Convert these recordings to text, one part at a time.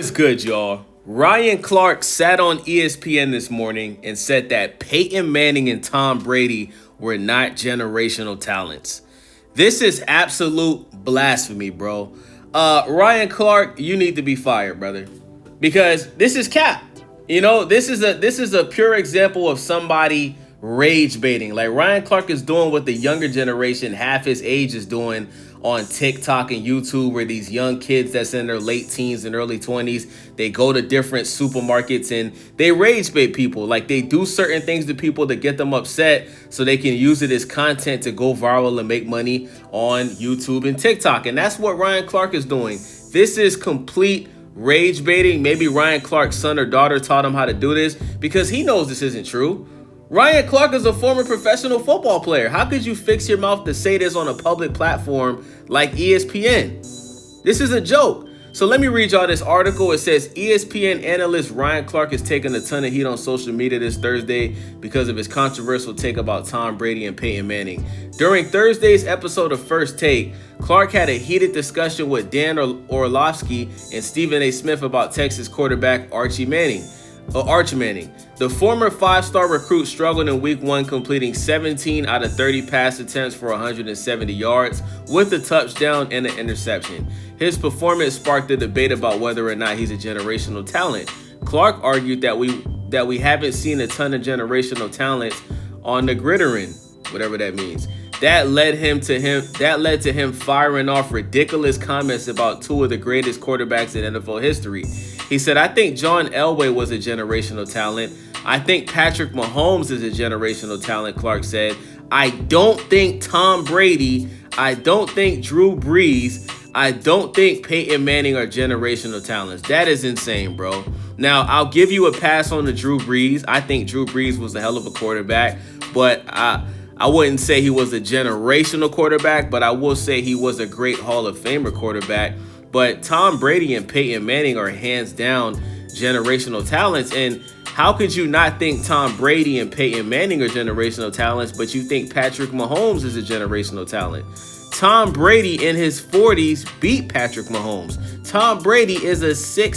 It's good, y'all. Ryan Clark sat on ESPN this morning and said that Peyton Manning and Tom Brady were not generational talents. This is absolute blasphemy, bro. Ryan Clark, you need to be fired, brother, because this is cap. This is a pure example of somebody rage baiting. Like Ryan Clark is doing what the younger generation, half his age, is doing on TikTok and YouTube, where these young kids that's in their late teens and early 20s, they go to different supermarkets and they rage bait people. Like they do certain things to people to get them upset so they can use it as content to go viral and make money on YouTube and TikTok. And that's what Ryan Clark is doing. This is complete rage baiting. Maybe Ryan Clark's son or daughter taught him how to do this because he knows this isn't true. Ryan Clark is a former professional football player. How could you fix your mouth to say this on a public platform like ESPN? This is a joke. So let me read y'all this article. It says ESPN analyst Ryan Clark is taking a ton of heat on social media this Thursday because of his controversial take about Tom Brady and Peyton Manning. During Thursday's episode of First Take, Clark had a heated discussion with Dan Orlovsky and Stephen A. Smith about Texas quarterback Arch Manning. The former five-star recruit struggled in week one, completing 17 out of 30 pass attempts for 170 yards with a touchdown and an interception. His performance sparked a debate about whether or not he's a generational talent. Clark argued that we haven't seen a ton of generational talent on the gridiron, whatever that means. That led to him firing off ridiculous comments about two of the greatest quarterbacks in NFL history. He said, "I think John Elway was a generational talent. I think Patrick Mahomes is a generational talent," Clark said. "I don't think Tom Brady, I don't think Drew Brees, I don't think Peyton Manning are generational talents." That is insane, bro. Now, I'll give you a pass on the Drew Brees. I think Drew Brees was a hell of a quarterback, but I wouldn't say he was a generational quarterback, but I will say he was a great Hall of Famer quarterback. But Tom Brady and Peyton Manning are hands down generational talents. And how could you not think Tom Brady and Peyton Manning are generational talents, but you think Patrick Mahomes is a generational talent? Tom Brady in his 40s beat Patrick Mahomes. Tom Brady is a isn't he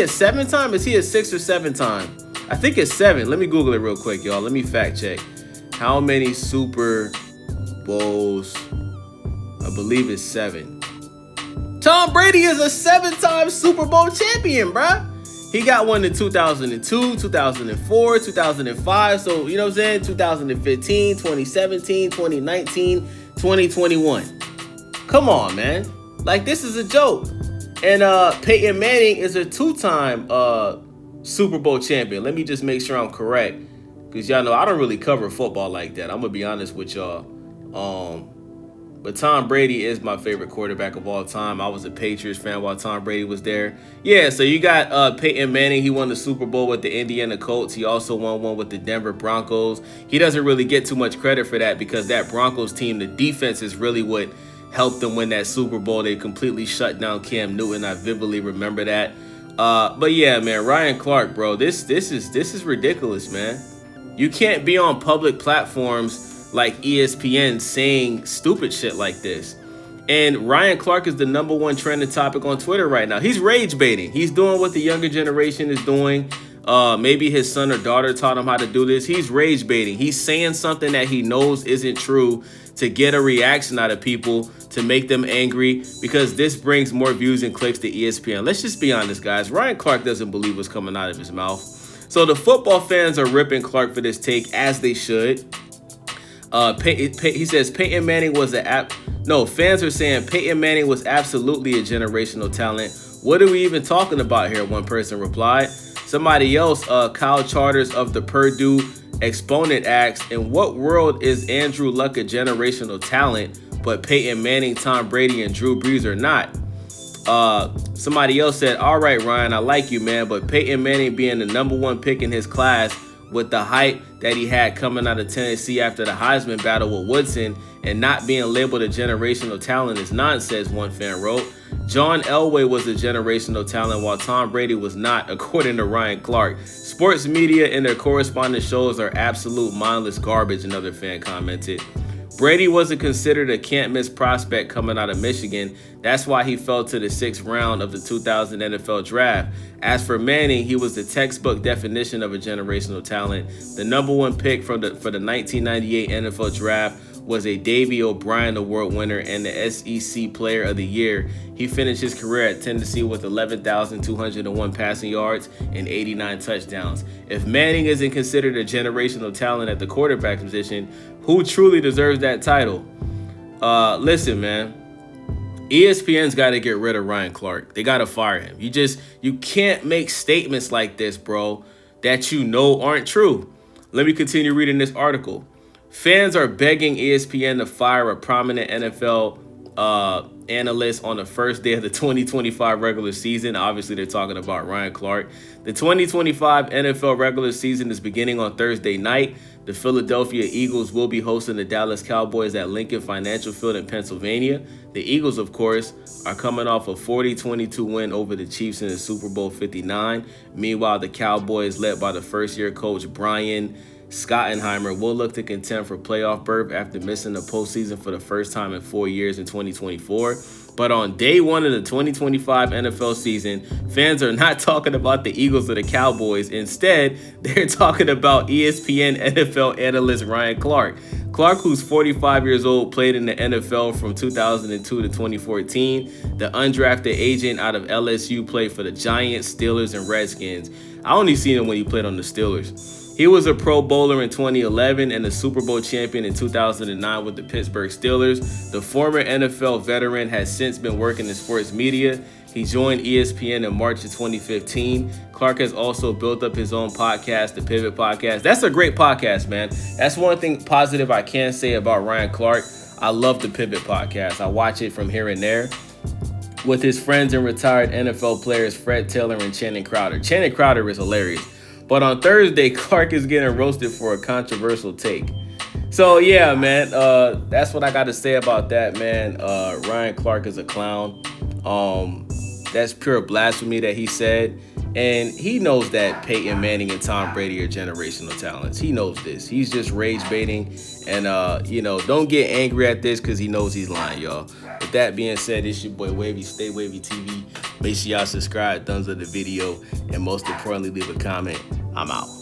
a 7-time? Is he a 6 or 7-time? I think it's 7. Let me Google it real quick, y'all. Let me fact check. How many Super Bowls? I believe it's 7. Tom Brady is a 7-time Super Bowl champion, bruh. He got one in 2002, 2004, 2005. So, you know what I'm saying? 2015, 2017, 2019, 2021. Come on, man. Like, this is a joke. And Peyton Manning is a 2-time Super Bowl champion. Let me just make sure I'm correct, because y'all know I don't really cover football like that. I'm going to be honest with y'all. But Tom Brady is my favorite quarterback of all time. I was a Patriots fan while Tom Brady was there. Yeah, so you got Peyton Manning. He won the Super Bowl with the Indiana Colts. He also won one with the Denver Broncos. He doesn't really get too much credit for that because that Broncos team, the defense is really what helped them win that Super Bowl. They completely shut down Cam Newton. I vividly remember that. But yeah, man, Ryan Clark, bro, this is ridiculous, man. You can't be on public platforms like ESPN saying stupid shit like this. And Ryan Clark is the #1 trending topic on Twitter right now. He's rage baiting. He's doing what the younger generation is doing. Maybe his son or daughter taught him how to do this. He's rage baiting. He's saying something that he knows isn't true to get a reaction out of people, to make them angry, because this brings more views and clicks to ESPN. Let's just be honest, guys. Ryan Clark doesn't believe what's coming out of his mouth. So the football fans are ripping Clark for this take, as they should. He says Peyton Manning was fans are saying Peyton Manning was absolutely a generational talent. What are we even talking about here? One person replied. Somebody else, Kyle Charters of the Purdue Exponent, asked, in what world is Andrew Luck a generational talent, but Peyton Manning, Tom Brady, and Drew Brees are not? Somebody else said, all right, Ryan, I like you, man, but Peyton Manning being the #1 pick in his class with the hype that he had coming out of Tennessee after the Heisman battle with Woodson and not being labeled a generational talent is nonsense, one fan wrote. John Elway was a generational talent while Tom Brady was not, according to Ryan Clark. Sports media and their correspondent shows are absolute mindless garbage, another fan commented. Brady wasn't considered a can't-miss prospect coming out of Michigan. That's why he fell to the 6th round of the 2000 NFL Draft. As for Manning, he was the textbook definition of a generational talent. The number 1 pick for the 1998 NFL Draft was a Davey O'Brien Award winner and the SEC Player of the Year. He finished his career at Tennessee with 11,201 passing yards and 89 touchdowns. If Manning isn't considered a generational talent at the quarterback position, who truly deserves that title? Listen, man. ESPN's got to get rid of Ryan Clark. They got to fire him. You can't make statements like this, bro, that you know aren't true. Let me continue reading this article. Fans are begging ESPN to fire a prominent NFL analyst on the first day of the 2025 regular season. Obviously, they're talking about Ryan Clark. The 2025 NFL regular season is beginning on Thursday night. The Philadelphia Eagles will be hosting the Dallas Cowboys at Lincoln Financial Field in Pennsylvania. The Eagles, of course, are coming off a 40-22 win over the Chiefs in the Super Bowl 59. Meanwhile, the Cowboys, led by the first-year coach Brian Schottenheimer, will look to contend for playoff berth after missing the postseason for the first time in 4 years in 2024. But on day 1 of the 2025 NFL season, fans are not talking about the Eagles or the Cowboys. Instead, they're talking about ESPN NFL analyst Ryan Clark. Clark, who's 45 years old, played in the NFL from 2002 to 2014. The undrafted agent out of LSU played for the Giants, Steelers, and Redskins. I only seen him when he played on the Steelers. He was a Pro Bowler in 2011 and a Super Bowl champion in 2009 with the Pittsburgh Steelers. The former NFL veteran has since been working in sports media. He joined ESPN in March of 2015. Clark has also built up his own podcast, the Pivot Podcast. That's a great podcast, man. That's one thing positive I can say about Ryan Clark. I love the Pivot Podcast. I watch it from here and there with his friends and retired NFL players Fred Taylor and Channing Crowder. Channing Crowder is hilarious. But on Thursday, Clark is getting roasted for a controversial take. So, yeah, man, that's what I got to say about that, man. Ryan Clark is a clown. That's pure blasphemy that he said. And he knows that Peyton Manning and Tom Brady are generational talents. He knows this. He's just rage baiting. And, don't get angry at this because he knows he's lying, y'all. With that being said, it's your boy Wavy. Stay Wavy TV. Make sure y'all subscribe, thumbs up the video, and most importantly, leave a comment. I'm out.